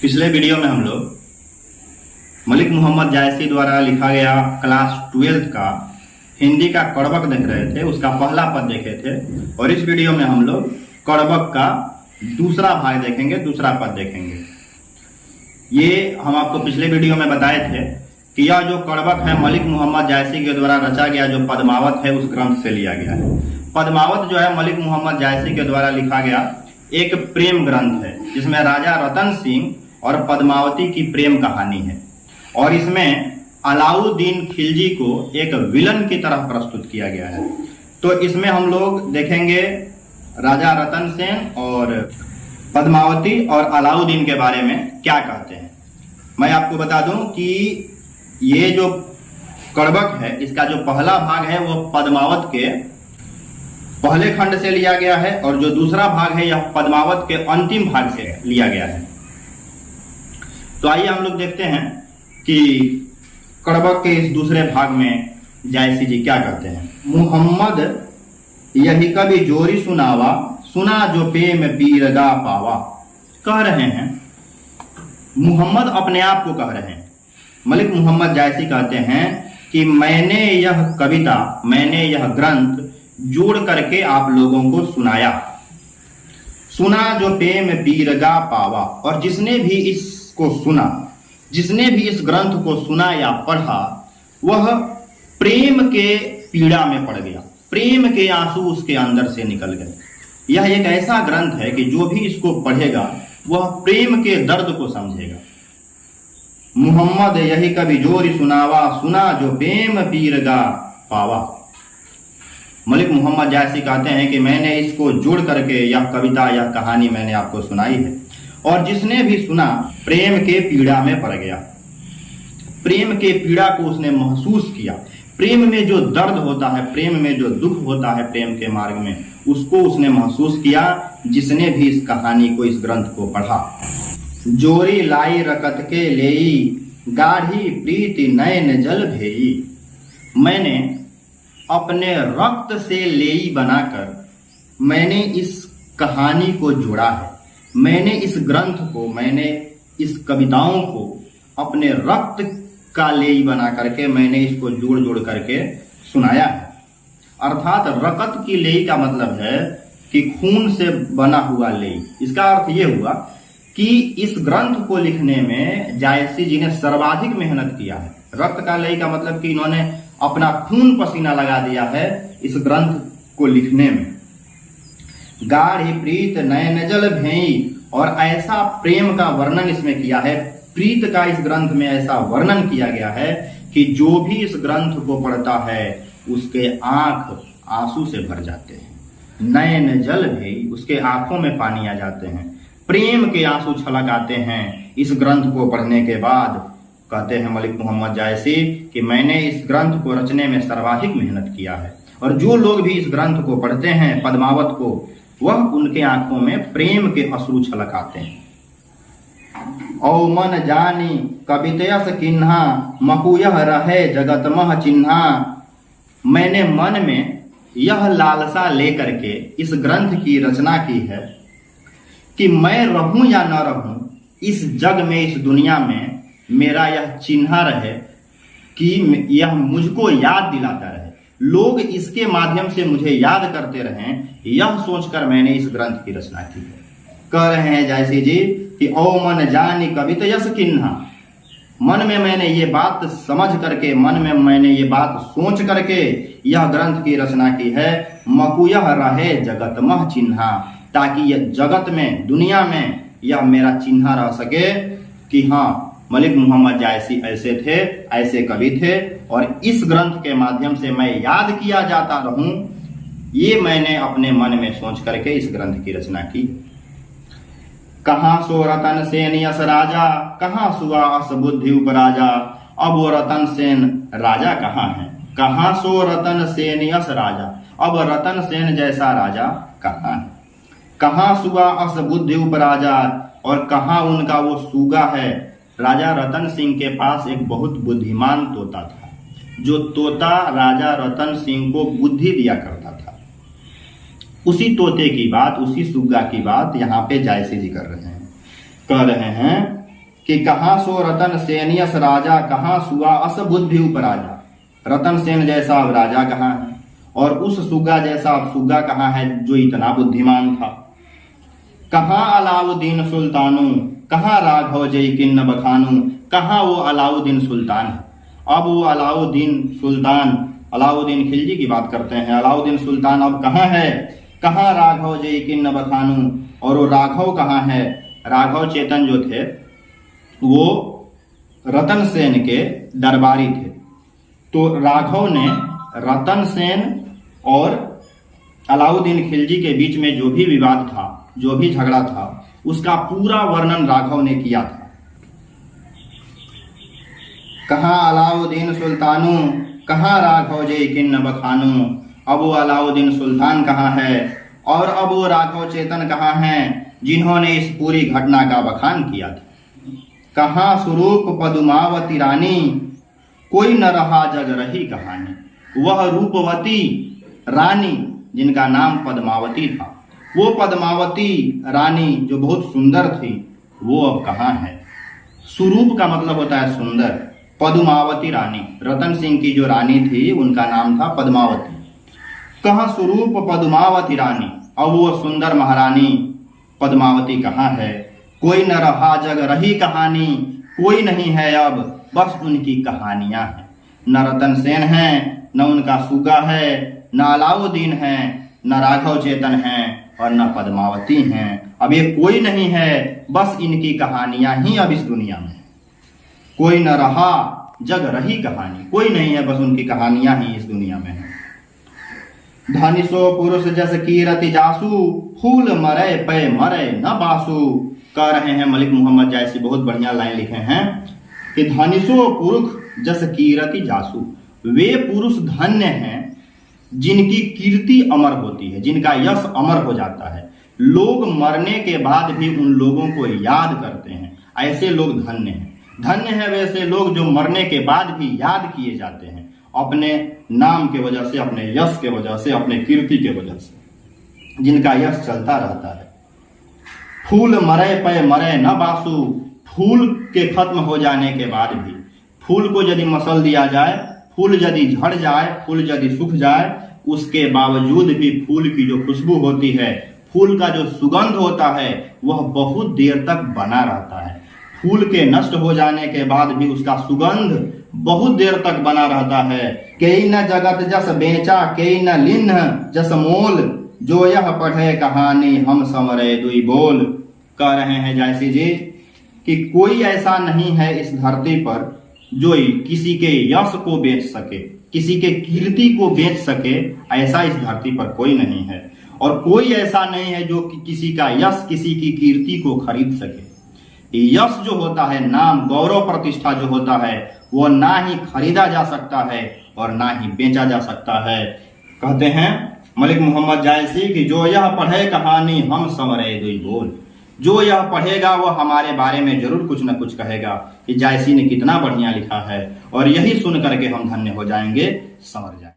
पिछले वीडियो में हम लोग मलिक मोहम्मद जायसी द्वारा लिखा गया क्लास 12 का हिंदी का कड़बक देख रहे थे, उसका पहला पद देखे थे। और इस वीडियो में हम लोग कड़बक का दूसरा भाग देखेंगे, दूसरा पद देखेंगे। ये हम आपको पिछले वीडियो में बताए थे कि यह जो कड़बक है मलिक मोहम्मद जायसी के द्वारा रचा गया जो पद्मावत है उस ग्रंथ से लिया गया है। पद्मावत जो है मलिक मोहम्मद जायसी के द्वारा लिखा गया एक प्रेम ग्रंथ है, जिसमें राजा रतन सिंह और पद्मावती की प्रेम कहानी है। और इसमें अलाउद्दीन खिलजी को एक विलन की तरह प्रस्तुत किया गया है। तो इसमें हम लोग देखेंगे राजा रतन सेन और पद्मावती और अलाउद्दीन के बारे में क्या कहते हैं। मैं आपको बता दूं कि ये जो कड़बक है इसका जो पहला भाग है वो पद्मावत के पहले खंड से लिया गया है और जो दूसरा भाग है यह पद्मावत के अंतिम भाग से लिया गया है। तो आइए हम लोग देखते हैं कि कड़बक के इस दूसरे भाग में जायसी जी क्या कहते हैं। मुहम्मद यही कभी जोरी सुनावा, सुना जो प्रेम पीरगा पावा। कह रहे हैं, मुहम्मद अपने आप को कह रहे हैं। मलिक मोहम्मद जायसी कहते हैं कि मैंने यह कविता, मैंने यह ग्रंथ जोड़ करके आप लोगों को सुनाया, सुना जो प्रेम पीरगा पावा। और जिसने भी इसको सुना, जिसने भी इस ग्रंथ को सुना या पढ़ा, वह प्रेम के पीड़ा में पड़ गया, प्रेम के आंसू उसके अंदर से निकल गए। यह एक ऐसा ग्रंथ है कि जो भी इसको पढ़ेगा वह प्रेम के दर्द को समझेगा। मुहम्मद यही कभी जोरी सुनावा, सुना जो प्रेम पीरगा पावा। मलिक मोहम्मद जायसी कहते हैं कि मैंने इसको जोड़ करके यह कविता, यह कहानी मैंने आपको सुनाई है। और जिसने भी सुना प्रेम के पीड़ा में पड़ गया, प्रेम के पीड़ा को उसने महसूस किया। प्रेम में जो दर्द होता है, प्रेम में जो दुख होता है प्रेम के मार्ग में, उसको उसने महसूस किया जिसने भी इस कहानी को, इस ग्रंथ को पढ़ा। जोरी लाई रकत के लेई, गाढ़ी प्रीति नयन जल भेई। मैंने अपने रक्त से लेई बनाकर मैंने इस कहानी को जोड़ा है। मैंने इस ग्रंथ को, मैंने इस कविताओं को अपने रक्त का लेई बना करके मैंने इसको जोड़ जोड़ करके सुनाया है। अर्थात रकत की लेई का मतलब है कि खून से बना हुआ लेई। इसका अर्थ ये हुआ कि इस ग्रंथ को लिखने में जायसी जी ने सर्वाधिक मेहनत किया है। रक्त का लेई का मतलब कि इन्होंने अपना खून पसीना लगा दिया है इस ग्रंथ को लिखने में। गाढ़ी प्रीत नयन जल भेई। और ऐसा प्रेम का वर्णन इसमें किया है, प्रीत का इस ग्रंथ में ऐसा वर्णन किया गया है कि जो भी इस ग्रंथ को पढ़ता है उसके आंख आंसू से भर जाते हैं। नयन जल भेई, उसके आंखों में पानी आ जाते हैं, प्रेम के आंसू छलक आते हैं इस ग्रंथ को पढ़ने के बाद। कहते हैं मलिक मोहम्मद जायसी कि मैंने इस ग्रंथ को रचने में सर्वाधिक मेहनत किया है। और जो लोग भी इस ग्रंथ को पढ़ते हैं, पद्मावत को, वह उनके आंखों में प्रेम के अश्रु छलक आते हैं। औ मन जानी कवितयस किन्हा, मकुयह रहे जगत मह चिन्हा। मैंने मन में यह लालसा लेकर के इस ग्रंथ की रचना की है कि मैं रहूं या न रहूं, इस जग में, इस दुनिया में मेरा यह चिन्ह रहे, कि यह मुझको याद दिलाता रहे, लोग इसके माध्यम से मुझे याद करते रहें। यह सोचकर मैंने इस ग्रंथ की रचना की है। कह रहे हैं जायसी जी कि ओ मन जानी कवितयस किन्हा। मन में मैंने ये बात समझ करके, मन में मैंने ये बात सोच करके यह ग्रंथ की रचना की है। मकुयह रहे जगत मह चिन्हा, ताकि यह जगत में, दुनिया में यह मेरा चिन्ह रह सके कि हाँ, मलिक मोहम्मद जायसी ऐसे थे, ऐसे कवि थे। और इस ग्रंथ के माध्यम से मैं याद किया जाता रहूं, ये मैंने अपने मन में सोच करके इस ग्रंथ की रचना की। कहाँ सो रतन सेन यस राजा, कहाँ सुआ अस बुद्धि उपराजा। अब वो रतन सेन राजा कहाँ है, कहाँ सो रतन सेन यस राजा। अब रतन सेन जैसा राजा कहाँ है। कहाँ सुआ अस बुद्धि उपराजा। और कहाँ उनका वो सूगा है। राजा रतन सिंह के पास एक बहुत बुद्धिमान तोता था, जो तोता राजा रतन सिंह को बुद्धि दिया करता था। उसी तोते की बात, उसी सुग्गा की बात यहाँ पे जायसी जी कर रहे हैं। कह रहे हैं कि कहाँ सो रतन सेनियस राजा, कहाँ सुआ अस बुद्धि उपराजा। रतन सेन जैसा अब राजा कहाँ है, और उस सुगा जैसा अब सुगा कहाँ है जो इतना बुद्धिमान था। कहाँ अलाउद्दीन सुल्तानू, कहाँ राघव जय किन्न बखानू। कहाँ वो अलाउद्दीन सुल्तान है। अब वो अलाउद्दीन सुल्तान, अलाउद्दीन खिलजी की बात करते हैं, अलाउद्दीन सुल्तान अब कहाँ है। कहाँ राघव जय किन्न बखानू, और वो राघव कहाँ है। राघव चेतन जो थे वो रतन सेन के दरबारी थे। तो राघव ने रतन सेन और अलाउद्दीन खिलजी के बीच में जो भी विवाद था, जो भी झगड़ा था, उसका पूरा वर्णन राघव ने किया था। कहाँ अलाउद्दीन सुल्तानू, कहाँ राघव जय किन्न बखानू। अब वो अलाउद्दीन सुल्तान कहाँ है और अब वो राघव चेतन कहाँ हैं जिन्होंने इस पूरी घटना का बखान किया था। कहाँ स्वरूप पद्मावती रानी, कोई न रहा जग रही कहानी। वह रूपवती रानी जिनका नाम पद्मावती था, वो पद्मावती रानी जो बहुत सुंदर थी, वो अब कहाँ है। स्वरूप का मतलब होता है सुंदर। पद्मावती रानी, रतन सिंह की जो रानी थी उनका नाम था पद्मावती। कहाँ स्वरूप पद्मावती रानी, अब वो सुंदर महारानी पद्मावती कहाँ है। कोई न रहा जग रही कहानी, कोई नहीं है अब बस उनकी कहानियां हैं। न रतन सेन है, न उनका सुगा है, न अलाउद्दीन है, न राघव चेतन है और न पद्मावती हैं। अब ये कोई नहीं है, बस इनकी कहानियां ही अब इस दुनिया में। कोई न रहा जग रही कहानी, कोई नहीं है, बस उनकी कहानियां ही इस दुनिया में है। धनिसो पुरुष जस कीरति जासु, फूल मरे पे मरे न बासु। कह रहे हैं मलिक मोहम्मद जायसी, बहुत बढ़िया लाइन लिखे हैं कि धनिसो पुरुष जस कीरति जासु। वे पुरुष धन्य हैं जिनकी कीर्ति अमर होती है, जिनका यश अमर हो जाता है। लोग मरने के बाद भी उन लोगों को याद करते हैं, ऐसे लोग धन्य हैं। धन्य है वैसे लोग जो मरने के बाद भी याद किए जाते हैं, अपने नाम के वजह से, अपने यश के वजह से, अपने कीर्ति के वजह से, जिनका यश चलता रहता है। फूल मरे पे मरे न बासु। फूल के खत्म हो जाने के बाद भी, फूल को यदि मसल दिया जाए, फूल यदि झड़ जाए, फूल यदि सूख जाए, उसके बावजूद भी फूल की जो खुशबू होती है, फूल का जो सुगंध होता है, वह बहुत देर तक बना रहता है। फूल के नष्ट हो जाने के बाद भी उसका सुगंध बहुत देर तक बना रहता है। कई न जगत जस बेचा, कई न लिन्ह जस मोल। जो यह पढ़े कहानी हम समरे दुई बोल। कह रहे हैं जायसी जी कि कोई ऐसा नहीं है इस धरती पर जो किसी के यश को बेच सके, किसी के कीर्ति को बेच सके, ऐसा इस धरती पर कोई नहीं है। और कोई ऐसा नहीं है जो किसी का यश, किसी की कीर्ति को खरीद सके। यश जो होता है, नाम, गौरव, प्रतिष्ठा जो होता है, वो ना ही खरीदा जा सकता है और ना ही बेचा जा सकता है। कहते हैं मलिक मोहम्मद जायसी कि जो यह पढ़े कहानी हम समरे दुई बोल। जो यह पढ़ेगा वो हमारे बारे में जरूर कुछ न कुछ कहेगा कि जायसी ने कितना बढ़िया लिखा है, और यही सुन करके हम धन्य हो जाएंगे, समझ जाएंगे।